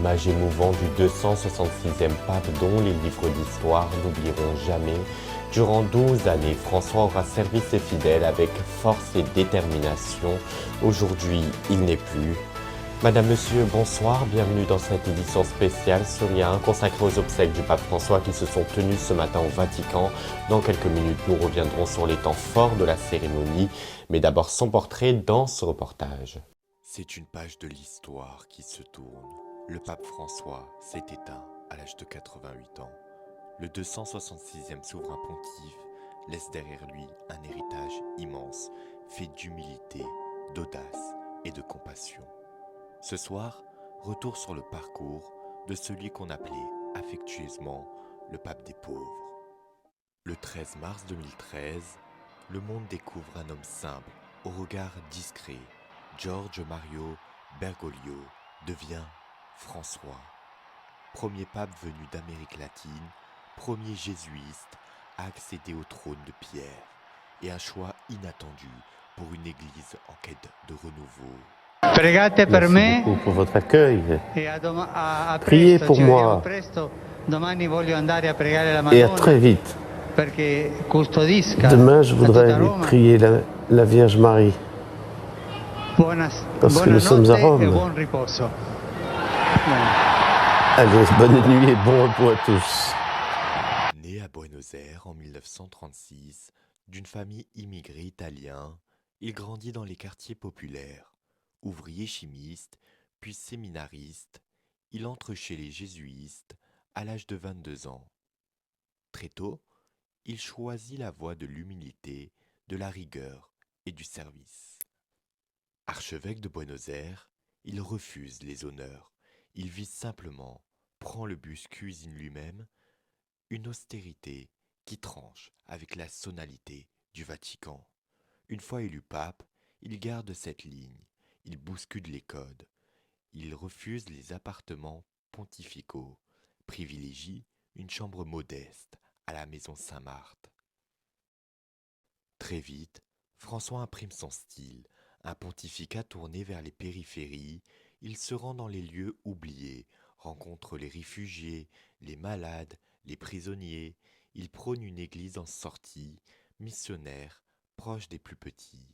l'hommage émouvant du 266e pape dont les livres d'histoire n'oublieront jamais. Durant 12 années, François aura servi ses fidèles avec force et détermination. Aujourd'hui, il n'est plus. Madame, Monsieur, bonsoir, bienvenue dans cette édition spéciale sur Lien consacrée aux obsèques du pape François qui se sont tenues ce matin au Vatican. Dans quelques minutes, nous reviendrons sur les temps forts de la cérémonie, mais d'abord son portrait dans ce reportage. C'est une page de l'histoire qui se tourne. Le pape François s'est éteint à l'âge de 88 ans. Le 266e souverain pontife laisse derrière lui un héritage immense, fait d'humilité, d'audace et de compassion. Ce soir, retour sur le parcours de celui qu'on appelait affectueusement le pape des pauvres. Le 13 mars 2013, le monde découvre un homme simple, au regard discret. Giorgio Mario Bergoglio devient François. Premier pape venu d'Amérique latine, premier jésuite à accéder au trône de Pierre, et un choix inattendu pour une église en quête de renouveau. Pregate per Merci me beaucoup pour votre accueil e a Priez presto, pour ci moi. vediamo presto. Domani voglio andare a pregare la et à Madonna très vite. perché custodisca Demain, je a tutta voudrais Roma. prier la Vierge Marie. Parce que nous sommes à Buonanotte e Rome. buon riposo. Allez, bonne nuit et bon repos à tous. Né à Buenos Aires en 1936, d'une famille immigrée italienne, il grandit dans les quartiers populaires. Ouvrier chimiste, puis séminariste, il entre chez les jésuites à l'âge de 22 ans. Très tôt, il choisit la voie de l'humilité, de la rigueur et du service. Archevêque de Buenos Aires, il refuse les honneurs. Il vit simplement, prend le bus, cuisine lui-même, une austérité qui tranche avec la sonalité du Vatican. Une fois élu pape, il garde cette ligne. Il bouscule les codes. Il refuse les appartements pontificaux, privilégie une chambre modeste à la maison Saint-Marthe. Très vite, François imprime son style, un pontificat tourné vers les périphéries. Il se rend dans les lieux oubliés, rencontre les réfugiés, les malades, les prisonniers. Il prône une église en sortie, missionnaire, proche des plus petits.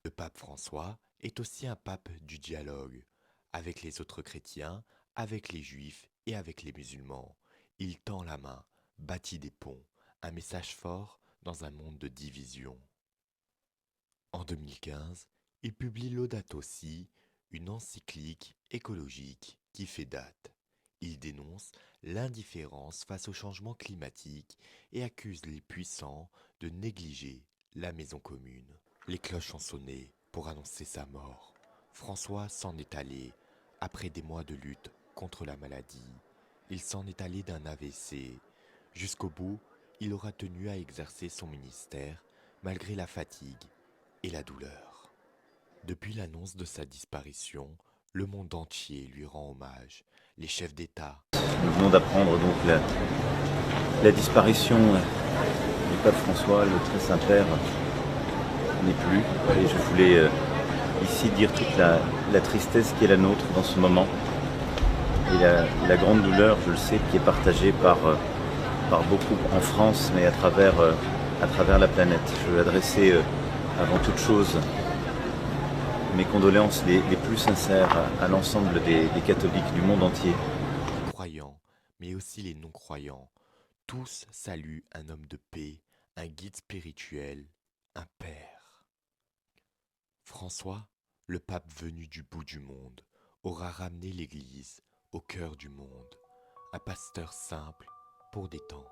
Le pape François est aussi un pape du dialogue, avec les autres chrétiens, avec les juifs et avec les musulmans. Il tend la main, bâtit des ponts, un message fort dans un monde de division. En 2015, il publie Laudato Si, une encyclique écologique qui fait date. Il dénonce l'indifférence face au changement climatique et accuse les puissants de négliger la maison commune. Les cloches ont sonné pour annoncer sa mort. François s'en est allé après des mois de lutte contre la maladie. Il s'en est allé d'un AVC. Jusqu'au bout, il aura tenu à exercer son ministère malgré la fatigue et la douleur. Depuis l'annonce de sa disparition, le monde entier lui rend hommage. Les chefs d'État. Nous venons d'apprendre donc la disparition du pape François, le très Saint-Père n'est plus. Et je voulais ici dire toute la tristesse qui est la nôtre dans ce moment. Et la grande douleur, je le sais, qui est partagée par beaucoup en France, mais à travers la planète. Je veux adresser avant toute chose mes condoléances les plus sincères à l'ensemble des catholiques du monde entier. Croyants, mais aussi les non-croyants, tous saluent un homme de paix, un guide spirituel, un père. François, le pape venu du bout du monde, aura ramené l'Église au cœur du monde, un pasteur simple pour des temps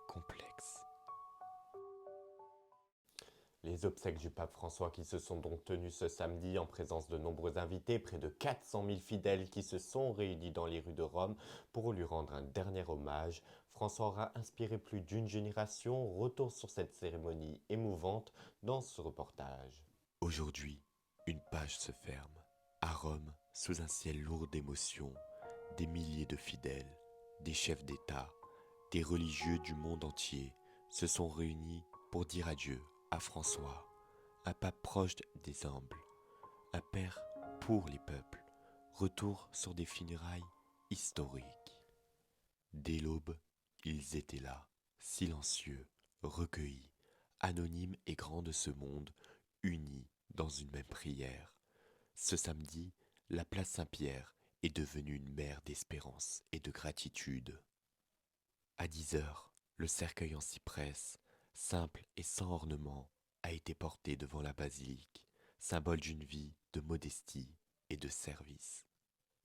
complexes. Les obsèques du pape François qui se sont donc tenues ce samedi en présence de nombreux invités, près de 400 000 fidèles qui se sont réunis dans les rues de Rome pour lui rendre un dernier hommage. François aura inspiré plus d'une génération. Retour sur cette cérémonie émouvante dans ce reportage. Aujourd'hui, une page se ferme. À Rome, sous un ciel lourd d'émotions, des milliers de fidèles, des chefs d'État, des religieux du monde entier se sont réunis pour dire adieu à François, un pape proche des humbles, un père pour les peuples. Retour sur des funérailles historique. Dès l'aube, ils étaient là, silencieux, recueillis, anonymes et grands de ce monde, unis dans une même prière. Ce samedi, la place Saint-Pierre est devenue une mer d'espérance et de gratitude. À 10 heures, le cercueil en cyprès, simple et sans ornement, a été porté devant la basilique, symbole d'une vie de modestie et de service.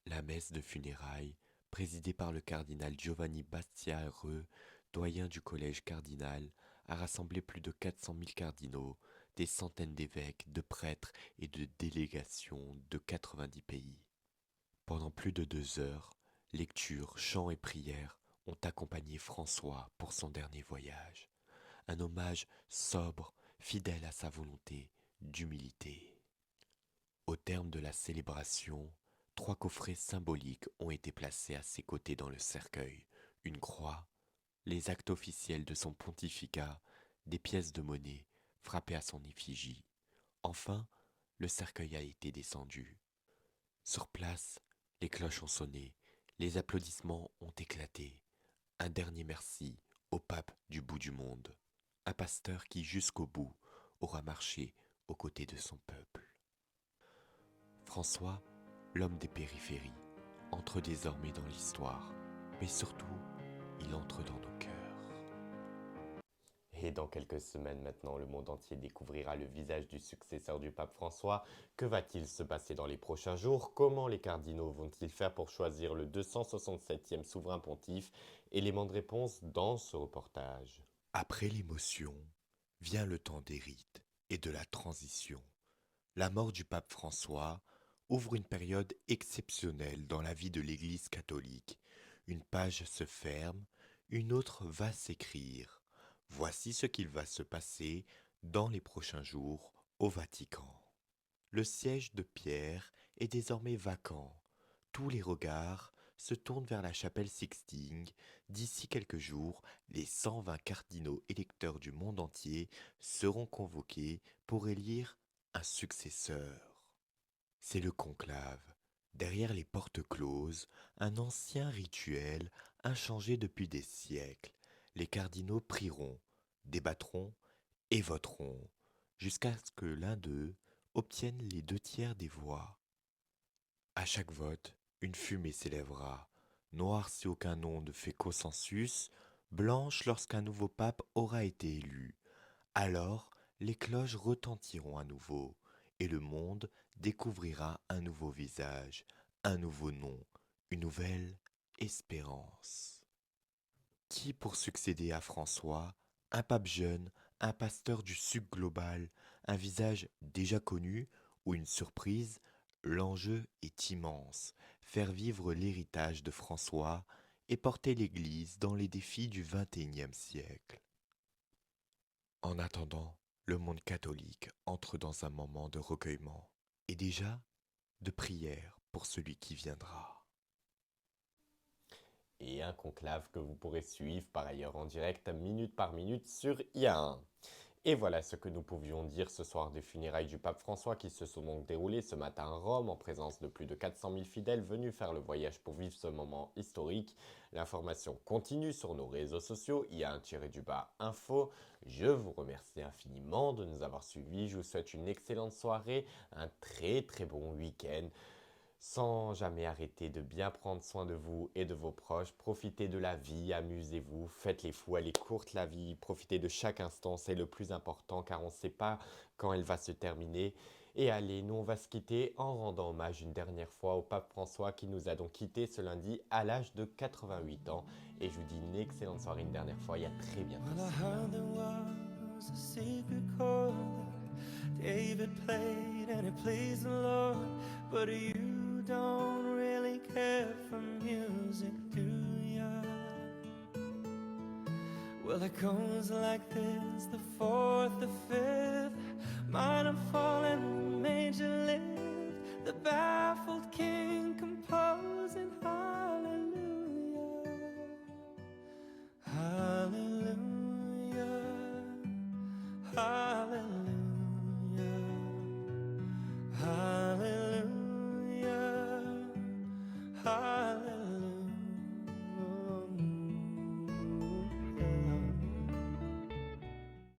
La messe de funérailles, présidée par le cardinal Giovanni Bastiaereux, doyen du collège cardinal, a rassemblé plus de 400 000 cardinaux, des centaines d'évêques, de prêtres et de délégations de 90 pays. Pendant plus de 2 heures, lectures, chants et prières ont accompagné François pour son dernier voyage. Un hommage sobre, fidèle à sa volonté d'humilité. Au terme de la célébration, 3 coffrets symboliques ont été placés à ses côtés dans le cercueil. Une croix, les actes officiels de son pontificat, des pièces de monnaie frappées à son effigie. Enfin, le cercueil a été descendu. Sur place, les cloches ont sonné, les applaudissements ont éclaté. Un dernier merci au pape du bout du monde, un pasteur qui jusqu'au bout aura marché aux côtés de son peuple. François, l'homme des périphéries, entre désormais dans l'histoire, mais surtout, il entre dans nos cœurs. Et dans quelques semaines maintenant, le monde entier découvrira le visage du successeur du pape François. Que va-t-il se passer dans les prochains jours? Comment les cardinaux vont-ils faire pour choisir le 267e souverain pontife? Éléments de réponse dans ce reportage. Après l'émotion, vient le temps des rites et de la transition. La mort du pape François ouvre une période exceptionnelle dans la vie de l'Église catholique. Une page se ferme, une autre va s'écrire. Voici ce qu'il va se passer dans les prochains jours au Vatican. Le siège de Pierre est désormais vacant. Tous les regards se tournent vers la chapelle Sixtine. D'ici quelques jours, les 120 cardinaux électeurs du monde entier seront convoqués pour élire un successeur. C'est le conclave. Derrière les portes closes, un ancien rituel inchangé depuis des siècles. Les cardinaux prieront, débattront et voteront, jusqu'à ce que l'un d'eux obtienne les 2/3 des voix. À chaque vote, une fumée s'élèvera, noire si aucun nom ne fait consensus, blanche lorsqu'un nouveau pape aura été élu. Alors, les cloches retentiront à nouveau, et le monde découvrira un nouveau visage, un nouveau nom, une nouvelle espérance. Qui pour succéder à François? Un pape jeune, un pasteur du sud global, un visage déjà connu ou une surprise? L'enjeu est immense, faire vivre l'héritage de François et porter l'Église dans les défis du XXIe siècle. En attendant, le monde catholique entre dans un moment de recueillement et déjà de prière pour celui qui viendra. Et un conclave que vous pourrez suivre par ailleurs en direct minute par minute sur IA1. Et voilà ce que nous pouvions dire ce soir des funérailles du pape François qui se sont donc déroulées ce matin à Rome en présence de plus de 400 000 fidèles venus faire le voyage pour vivre ce moment historique. L'information continue sur nos réseaux sociaux, IA1-info. Je vous remercie infiniment de nous avoir suivis. Je vous souhaite une excellente soirée, un très bon week-end. Sans jamais arrêter de bien prendre soin de vous et de vos proches. Profitez de la vie, amusez-vous, faites les fous, elle est courte la vie, profitez de chaque instant, c'est le plus important car on ne sait pas quand elle va se terminer. Et allez, nous on va se quitter en rendant hommage une dernière fois au pape François qui nous a donc quittés ce lundi à l'âge de 88 ans. Et je vous dis une excellente soirée une dernière fois et à très bientôt. Don't really care for music, do ya? Well, it goes like this, the fourth, the fifth, minor fall and major lift, the baffled king composing hallelujah, hallelujah, hallelujah.